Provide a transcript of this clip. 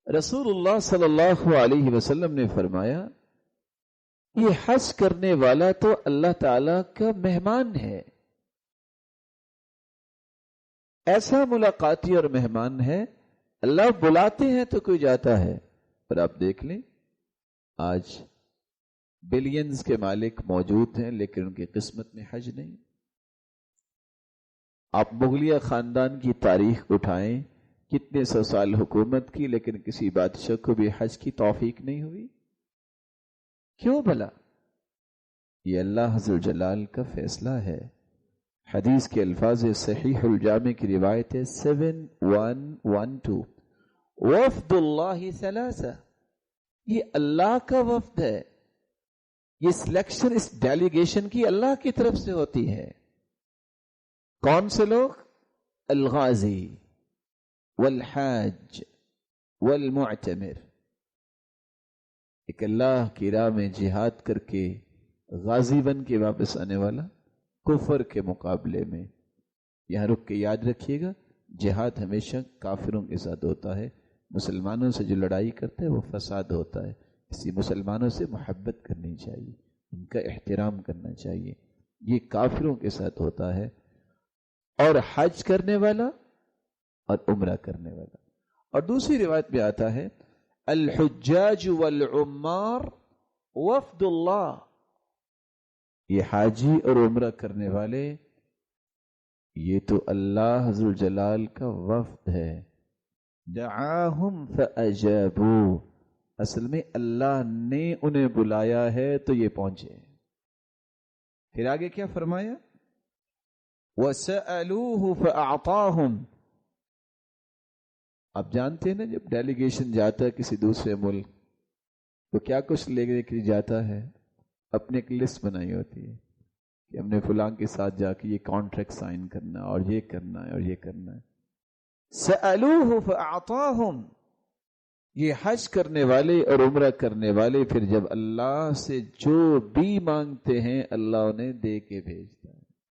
رسول اللہ صلی اللہ علیہ وسلم نے فرمایا یہ حج کرنے والا تو اللہ تعالی کا مہمان ہے، ایسا ملاقاتی اور مہمان ہے، اللہ بلاتے ہیں تو کوئی جاتا ہے۔ اور آپ دیکھ لیں آج بلینز کے مالک موجود ہیں لیکن ان کی قسمت میں حج نہیں۔ آپ مغلیہ خاندان کی تاریخ اٹھائیں، کتنے سو سال حکومت کی لیکن کسی بادشاہ کو بھی حج کی توفیق نہیں ہوئی۔ کیوں بھلا؟ یہ اللہ عز و جلال کا فیصلہ ہے۔ حدیث کے الفاظ صحیح الجامع کی روایت ہے 7112 وفد اللہ ثلاثہ، یہ اللہ کا وفد ہے، یہ سلیکشن اس ڈیلیگیشن کی اللہ کی طرف سے ہوتی ہے۔ کون سے لوگ؟ الغازی والحاج والمعتمر، ایک اللہ کی راہ میں جہاد کر کے غازی بن کے واپس آنے والا، کفر کے مقابلے میں۔ یہاں رک کے یاد رکھیے گا، جہاد ہمیشہ کافروں کے ساتھ ہوتا ہے، مسلمانوں سے جو لڑائی کرتا ہے وہ فساد ہوتا ہے، اسی مسلمانوں سے محبت کرنی چاہیے، ان کا احترام کرنا چاہیے، یہ کافروں کے ساتھ ہوتا ہے۔ اور حج کرنے والا اور عمرہ کرنے والا۔ اور دوسری روایت میں آتا ہے الحجاج والعمار وفد اللہ، یہ حاجی اور عمرہ کرنے والے یہ تو اللہ عز و جلال کا وفد ہے۔ دعاہم فاجابوا، اصل میں اللہ نے انہیں بلایا ہے تو یہ پہنچے۔ پھر آگے کیا فرمایا؟ وَسَأَلُوهُ فَأَعْطَاهُمْ، آپ جانتے ہیں نا جب ڈیلیگیشن جاتا ہے کسی دوسرے ملک تو کیا کچھ لے کے جاتا ہے؟ اپنے ایک لسٹ بنائی ہوتی ہے کہ ہم نے فلاں کے ساتھ جا کے یہ کانٹریکٹ سائن کرنا اور یہ کرنا ہے اور یہ کرنا ہے۔ سَأَلُوهُ فَأَعْطَاهُمْ، یہ حج کرنے والے اور عمرہ کرنے والے پھر جب اللہ سے جو بھی مانگتے ہیں اللہ انہیں دے کے بھیجتا ہے۔